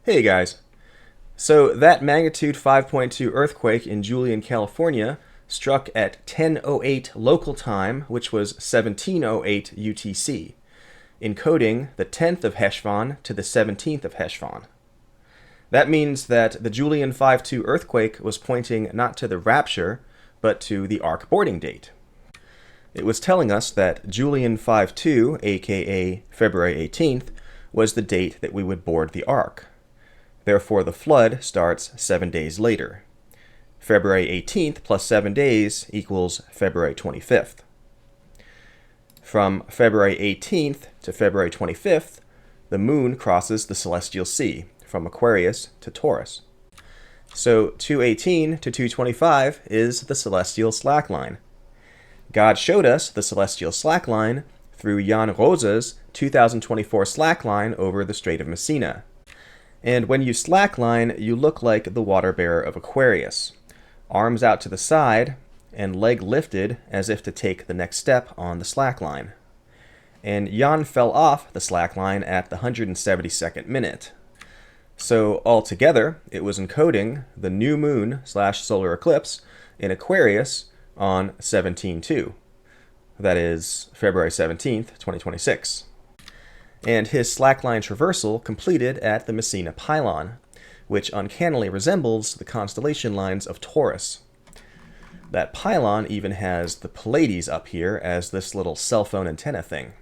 Hey guys. So that magnitude 5.2 earthquake in Julian, California struck at 10:08 local time, which was 17:08 UTC, encoding the 10th of Heshvan to the 17th of Heshvan. That means that the Julian 5.2 earthquake was pointing not to the rapture, but to the ark boarding date. It was telling us that Julian 5.2, aka February 18th, was the date that we would board the ark. Therefore, the flood starts 7 days later. February 18th plus 7 days equals February 25th. From February 18th to February 25th, the moon crosses the celestial sea from Aquarius to Taurus. So 218 to 225 is the celestial slackline. God showed us the celestial slackline through Jan Rosa's 2024 slackline over the Strait of Messina. And when you slackline, you look like the water bearer of Aquarius, arms out to the side and leg lifted as if to take the next step on the slackline. And Jan fell off the slackline at the 172nd minute. So altogether, it was encoding the new moon/solar eclipse in Aquarius on 17/2. That is February 17th, 2026. And his slackline traversal completed at the Messina pylon, which uncannily resembles the constellation lines of Taurus. That pylon even has the Pleiades up here as this little cell phone antenna thing.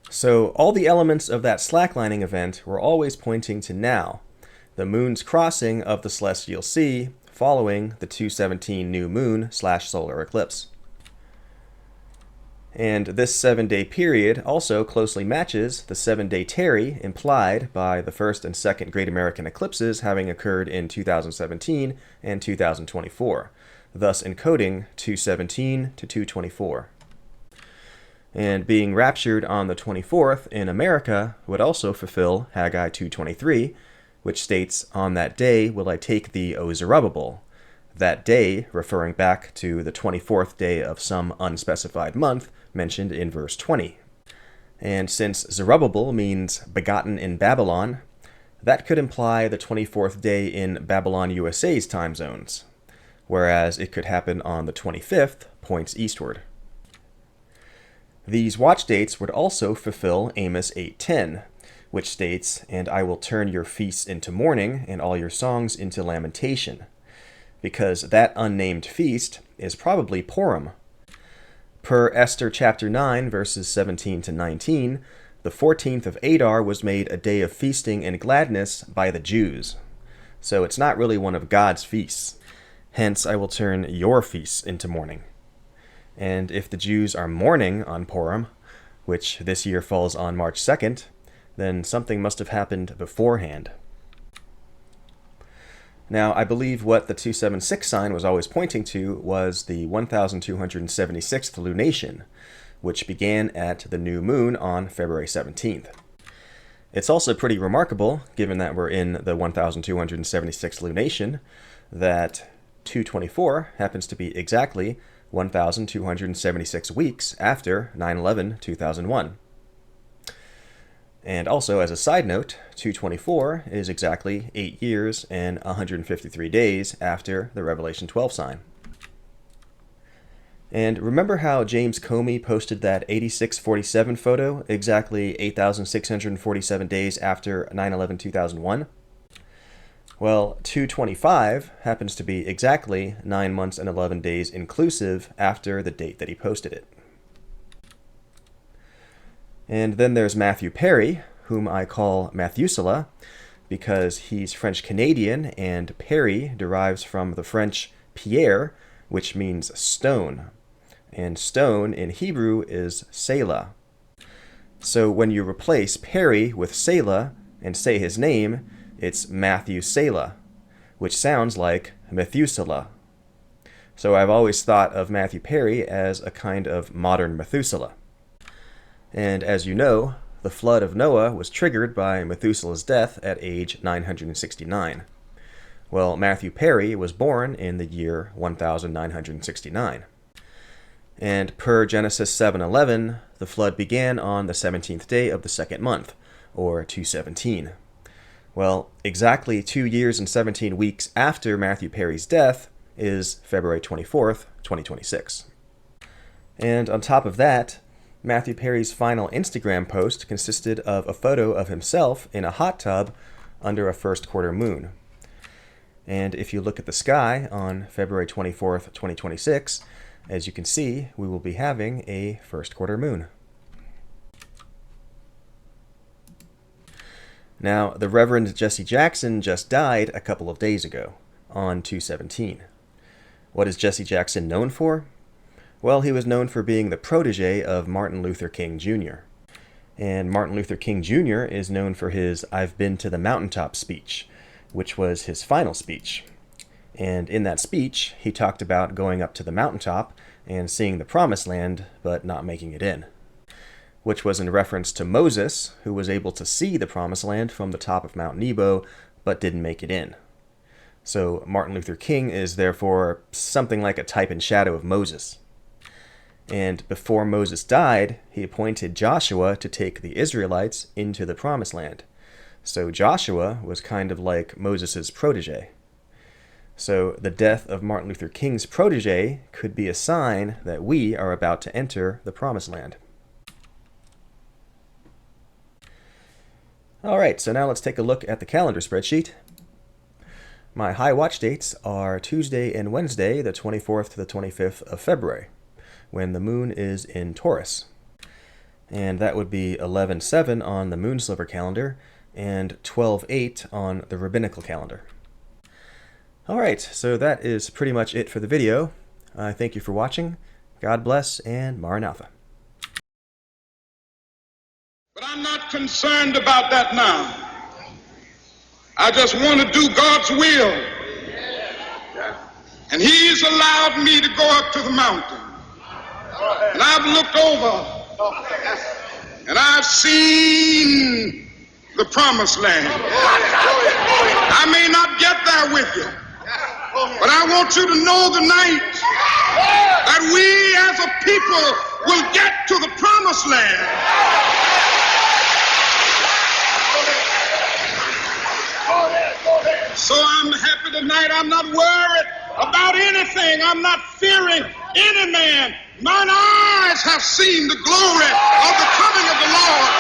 So all the elements of that slacklining event were always pointing to now, the moon's crossing of the celestial sea following the 217 new moon/solar eclipse. And this 7-day period also closely matches the 7-day tarry implied by the first and second Great American eclipses having occurred in 2017 and 2024, thus encoding 217 to 224. And being raptured on the 24th in America would also fulfill Haggai 2:23, which states, "On that day will I take thee, O Zerubbabel." That day referring back to the 24th day of some unspecified month mentioned in verse 20. And since Zerubbabel means begotten in Babylon, that could imply the 24th day in Babylon USA's time zones, whereas it could happen on the 25th, points eastward. These watch dates would also fulfill Amos 8:10, which states, "And I will turn your feasts into mourning, and all your songs into lamentation," because that unnamed feast is probably Purim. Per Esther chapter 9, verses 17 to 19, the 14th of Adar was made a day of feasting and gladness by the Jews. So it's not really one of God's feasts. Hence, I will turn your feasts into mourning. And if the Jews are mourning on Purim, which this year falls on March 2nd, then something must have happened beforehand. Now, I believe what the 276 sign was always pointing to was the 1276th lunation, which began at the new moon on February 17th. It's also pretty remarkable, given that we're in the 1276th lunation, that 224 happens to be exactly 1276 weeks after 9/11/2001. And also, as a side note, 224 is exactly 8 years and 153 days after the Revelation 12 sign. And remember how James Comey posted that 8647 photo exactly 8,647 days after 9/11/2001? Well, 225 happens to be exactly 9 months and 11 days inclusive after the date that he posted it. And then there's Matthew Perry, whom I call Methuselah, because he's French-Canadian, and Perry derives from the French pierre, which means stone. And stone in Hebrew is Selah. So when you replace Perry with Selah and say his name, it's Matthew Selah, which sounds like Methuselah. So I've always thought of Matthew Perry as a kind of modern Methuselah. And as you know, the flood of Noah was triggered by Methuselah's death at age 969. Well, Matthew Perry was born in the year 1969. And per Genesis 7:11, the flood began on the 17th day of the second month, or 217. Well, exactly 2 years and 17 weeks after Matthew Perry's death is February 24th, 2026. And on top of that, Matthew Perry's final Instagram post consisted of a photo of himself in a hot tub under a first quarter moon. And if you look at the sky on February 24th, 2026, as you can see, we will be having a first quarter moon. Now, the Reverend Jesse Jackson just died a couple of days ago, on 217. What is Jesse Jackson known for? Well, he was known for being the protege of Martin Luther King Jr. And Martin Luther King Jr. is known for his "I've Been to the Mountaintop" speech, which was his final speech. And in that speech, he talked about going up to the mountaintop and seeing the Promised Land, but not making it in, which was in reference to Moses, who was able to see the Promised Land from the top of Mount Nebo, but didn't make it in. So Martin Luther King is therefore something like a type and shadow of Moses. And before Moses died, he appointed Joshua to take the Israelites into the Promised Land. So Joshua was kind of like Moses' protege. So the death of Martin Luther King's protege could be a sign that we are about to enter the Promised Land. Alright, so now let's take a look at the calendar spreadsheet. My high watch dates are Tuesday and Wednesday, the 24th to the 25th of February, when the moon is in Taurus. And that would be 11/7 on the moon sliver calendar and 12/8 on the rabbinical calendar. Alright, so that is pretty much it for the video. Thank you for watching. God bless, and Maranatha. But I'm not concerned about that now. I just want to do God's will. And He's allowed me to go up to the mountain. And I've looked over and I've seen the Promised Land. I may not get there with you, but I want you to know tonight that we as a people will get to the Promised Land. So I'm happy tonight. I'm not worried about anything. I'm not fearing any man. Mine eyes have seen the glory of the coming of the Lord.